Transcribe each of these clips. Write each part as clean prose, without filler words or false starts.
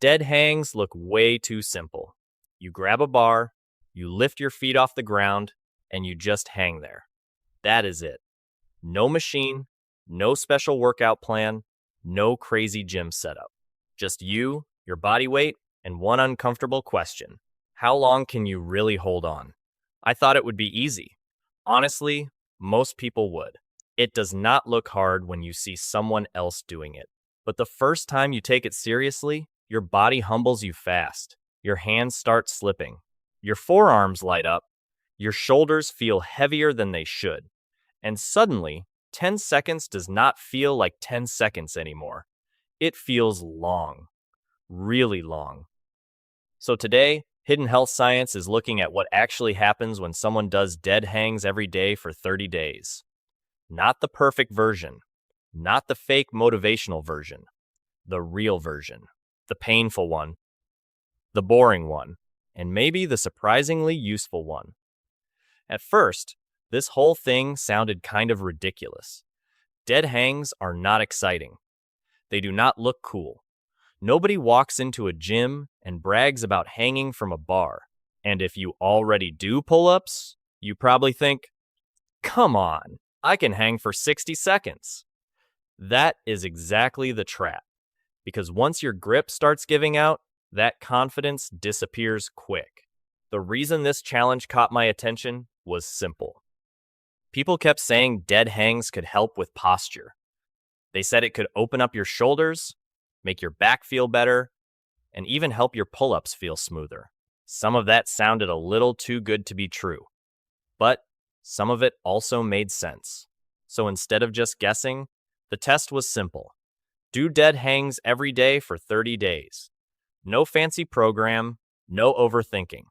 Dead hangs look way too simple. You grab a bar, you lift your feet off the ground, and you just hang there. That is it. No machine, no special workout plan, no crazy gym setup. Just you, your body weight, and one uncomfortable question. How long can you really hold on? I thought it would be easy. Honestly, most people would. It does not look hard when you see someone else doing it. But the first time you take it seriously, your body humbles you fast. Your hands start slipping. Your forearms light up. Your shoulders feel heavier than they should. And suddenly, 10 seconds does not feel like 10 seconds anymore. It feels long. Really long. So today, Hidden Health Science is looking at what actually happens when someone does dead hangs every day for 30 days. Not the perfect version. Not the fake motivational version. The real version. The painful one. The boring one. And maybe the surprisingly useful one. At first, this whole thing sounded kind of ridiculous. Dead hangs are not exciting. They do not look cool. Nobody walks into a gym and brags about hanging from a bar. And if you already do pull-ups, you probably think, come on, I can hang for 60 seconds. That is exactly the trap. Because once your grip starts giving out, that confidence disappears quick. The reason this challenge caught my attention was simple. People kept saying dead hangs could help with posture. They said it could open up your shoulders, make your back feel better, and even help your pull-ups feel smoother. Some of that sounded a little too good to be true. But some of it also made sense. So instead of just guessing, the test was simple. Do dead hangs every day for 30 days. No fancy program, no overthinking.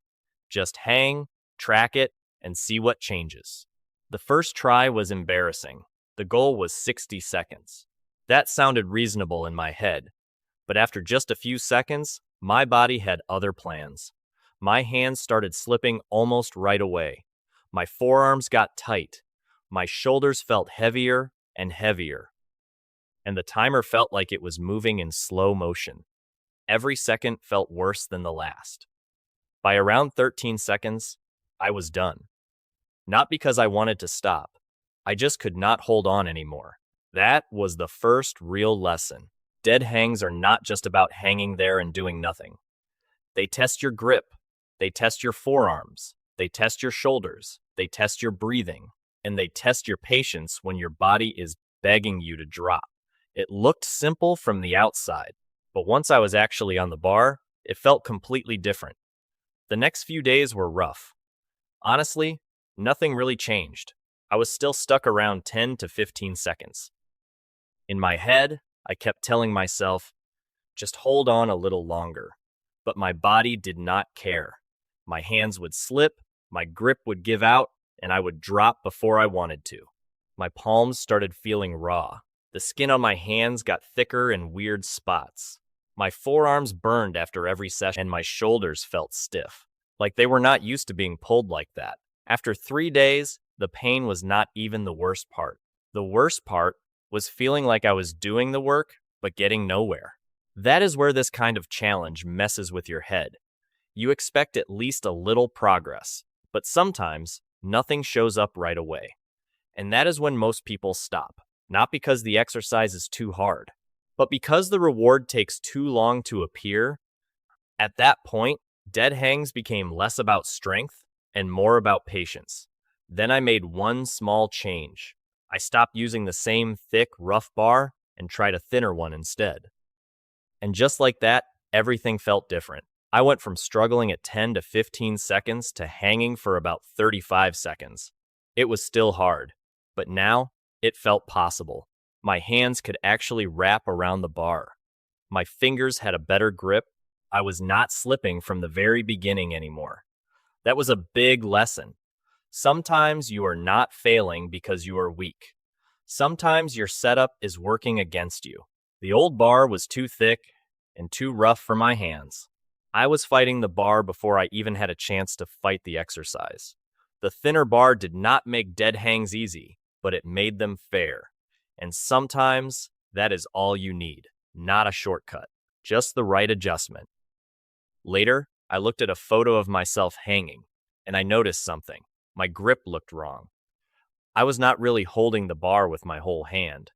Just hang, track it, and see what changes. The first try was embarrassing. The goal was 60 seconds. That sounded reasonable in my head. But after just a few seconds, my body had other plans. My hands started slipping almost right away. My forearms got tight. My shoulders felt heavier and heavier. And the timer felt like it was moving in slow motion. Every second felt worse than the last. By around 13 seconds, I was done. Not because I wanted to stop. I just could not hold on anymore. That was the first real lesson. Dead hangs are not just about hanging there and doing nothing. They test your grip. They test your forearms. They test your shoulders. They test your breathing. And they test your patience when your body is begging you to drop. It looked simple from the outside, but once I was actually on the bar, it felt completely different. The next few days were rough. Honestly, nothing really changed. I was still stuck around 10 to 15 seconds. In my head, I kept telling myself, just hold on a little longer. But my body did not care. My hands would slip, my grip would give out, and I would drop before I wanted to. My palms started feeling raw. The skin on my hands got thicker in weird spots. My forearms burned after every session, and my shoulders felt stiff, like they were not used to being pulled like that. After 3 days, the pain was not even the worst part. The worst part was feeling like I was doing the work, but getting nowhere. That is where this kind of challenge messes with your head. You expect at least a little progress, but sometimes nothing shows up right away. And that is when most people stop, not because the exercise is too hard, but because the reward takes too long to appear. At that point, dead hangs became less about strength and more about patience. Then I made one small change. I stopped using the same thick, rough bar and tried a thinner one instead. And just like that, everything felt different. I went from struggling at 10 to 15 seconds to hanging for about 35 seconds. It was still hard, but now it felt possible. My hands could actually wrap around the bar. My fingers had a better grip. I was not slipping from the very beginning anymore. That was a big lesson. Sometimes you are not failing because you are weak. Sometimes your setup is working against you. The old bar was too thick and too rough for my hands. I was fighting the bar before I even had a chance to fight the exercise. The thinner bar did not make dead hangs easy, but it made them fair. And sometimes that is all you need, not a shortcut. just the right adjustment. Later, I looked at a photo of myself hanging, and I noticed something. My grip looked wrong. I was not really holding the bar with my whole hand.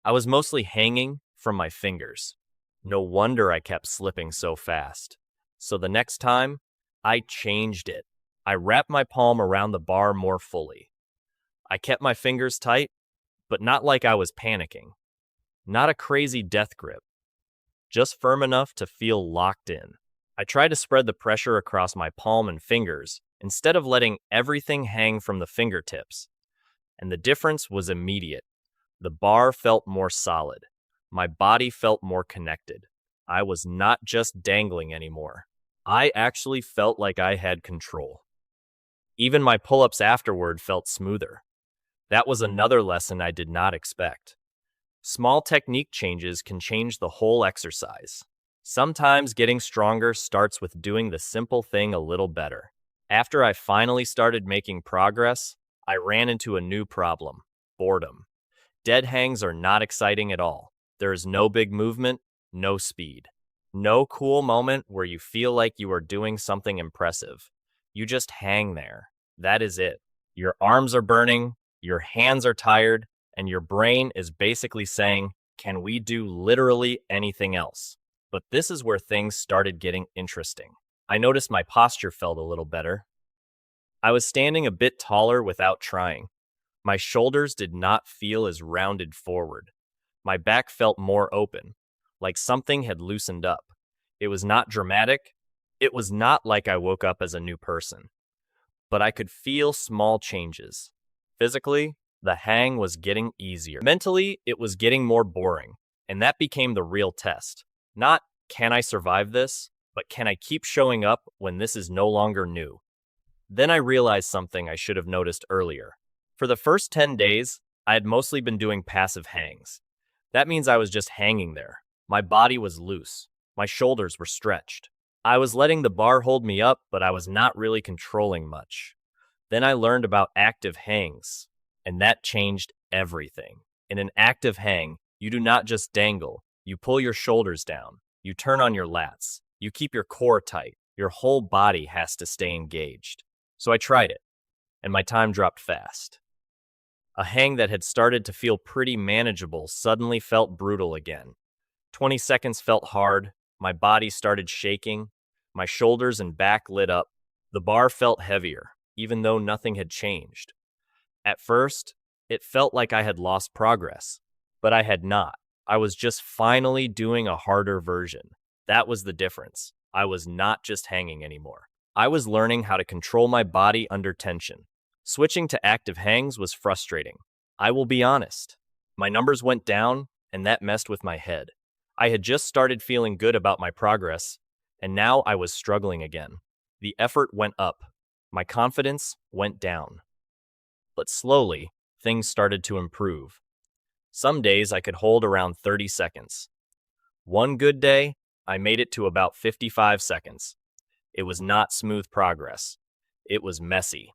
I was mostly hanging from my fingers. No wonder I kept slipping so fast. So the next time, I changed it. I wrapped my palm around the bar more fully. I kept my fingers tight, but not like I was panicking. Not a crazy death grip, just firm enough to feel locked in. I tried to spread the pressure across my palm and fingers instead of letting everything hang from the fingertips. And the difference was immediate. The bar felt more solid. My body felt more connected. I was not just dangling anymore. I actually felt like I had control. Even my pull-ups afterward felt smoother. That was another lesson I did not expect. Small technique changes can change the whole exercise. Sometimes getting stronger starts with doing the simple thing a little better. After I finally started making progress, I ran into a new problem: boredom. Dead hangs are not exciting at all. There is no big movement, no speed. No cool moment where you feel like you are doing something impressive. You just hang there. That is it. Your arms are burning, your hands are tired, and your brain is basically saying, can we do literally anything else? But this is where things started getting interesting. I noticed my posture felt a little better. I was standing a bit taller without trying. My shoulders did not feel as rounded forward. My back felt more open, like something had loosened up. It was not dramatic. It was not like I woke up as a new person. But I could feel small changes. Physically, the hang was getting easier. Mentally, it was getting more boring, and that became the real test. Not, can I survive this, but can I keep showing up when this is no longer new? Then I realized something I should have noticed earlier. For the first 10 days, I had mostly been doing passive hangs. That means I was just hanging there. My body was loose. My shoulders were stretched. I was letting the bar hold me up, but I was not really controlling much. Then I learned about active hangs, and that changed everything. In an active hang, you do not just dangle. You pull your shoulders down. You turn on your lats. You keep your core tight. Your whole body has to stay engaged. So I tried it, and my time dropped fast. A hang that had started to feel pretty manageable suddenly felt brutal again. 20 seconds felt hard. My body started shaking. My shoulders and back lit up. The bar felt heavier, even though nothing had changed. At first, it felt like I had lost progress, but I had not. I was just finally doing a harder version. That was the difference. I was not just hanging anymore. I was learning how to control my body under tension. Switching to active hangs was frustrating. I will be honest. My numbers went down, and that messed with my head. I had just started feeling good about my progress, and now I was struggling again. The effort went up. My confidence went down. But slowly, things started to improve. Some days I could hold around 30 seconds. One good day, I made it to about 55 seconds. It was not smooth progress. It was messy.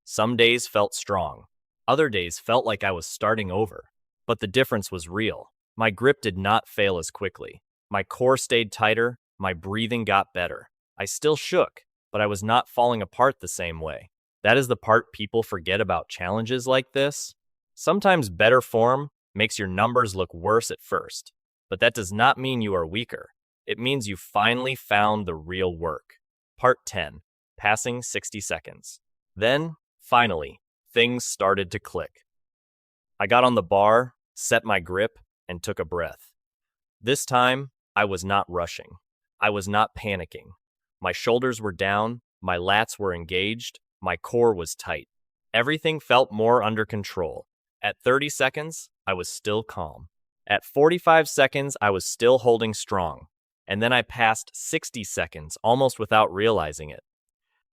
Some days felt strong. Other days felt like I was starting over. But the difference was real. My grip did not fail as quickly. My core stayed tighter. My breathing got better. I still shook, but I was not falling apart the same way. That is the part people forget about challenges like this. Sometimes better form makes your numbers look worse at first, but that does not mean you are weaker. It means you finally found the real work. Part 10, passing 60 seconds. Then, finally, things started to click. I got on the bar, set my grip, and took a breath. This time, I was not rushing. I was not panicking. My shoulders were down, my lats were engaged, my core was tight. Everything felt more under control. At 30 seconds, I was still calm. At 45 seconds, I was still holding strong. And then I passed 60 seconds almost without realizing it.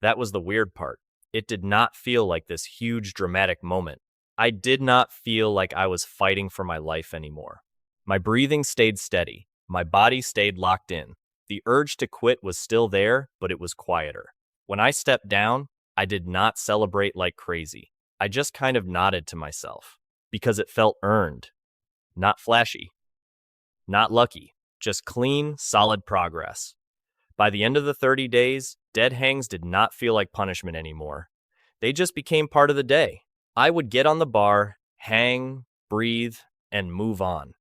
That was the weird part. It did not feel like this huge dramatic moment. I did not feel like I was fighting for my life anymore. My breathing stayed steady. My body stayed locked in. The urge to quit was still there, but it was quieter. When I stepped down, I did not celebrate like crazy. I just kind of nodded to myself because it felt earned, not flashy, not lucky. Just clean, solid progress. By the end of the 30 days, dead hangs did not feel like punishment anymore. They just became part of the day. I would get on the bar, hang, breathe, and move on.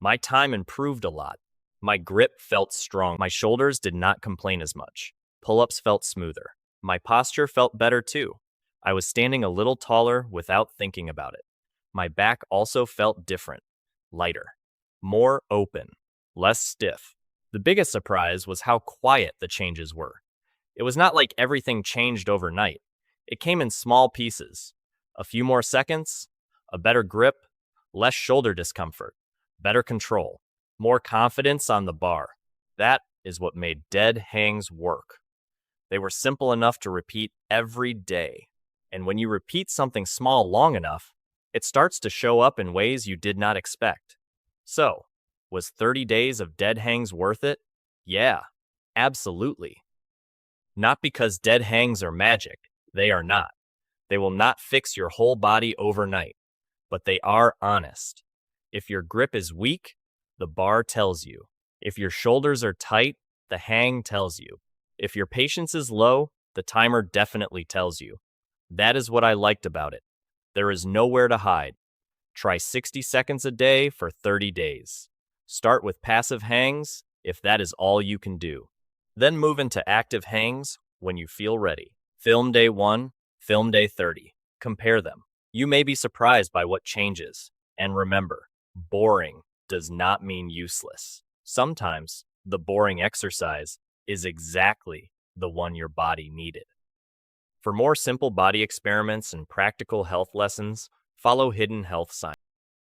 My time improved a lot. My grip felt strong. My shoulders did not complain as much. Pull-ups felt smoother. My posture felt better too. I was standing a little taller without thinking about it. My back also felt different, lighter, more open, less stiff. The biggest surprise was how quiet the changes were. It was not like everything changed overnight. It came in small pieces. A few more seconds, a better grip, less shoulder discomfort, better control, more confidence on the bar. That is what made dead hangs work. They were simple enough to repeat every day. And when you repeat something small long enough, it starts to show up in ways you did not expect. So, was 30 days of dead hangs worth it? Yeah, absolutely. Not because dead hangs are magic. They are not. They will not fix your whole body overnight, but they are honest. If your grip is weak, the bar tells you. If your shoulders are tight, the hang tells you. If your patience is low, the timer definitely tells you. That is what I liked about it. There is nowhere to hide. Try 60 seconds a day for 30 days. Start with passive hangs if that is all you can do. Then move into active hangs when you feel ready. Film day 1, film day 30. Compare them. You may be surprised by what changes. And remember, boring does not mean useless. Sometimes the boring exercise is exactly the one your body needed. For more simple body experiments and practical health lessons, follow Hidden Health Science.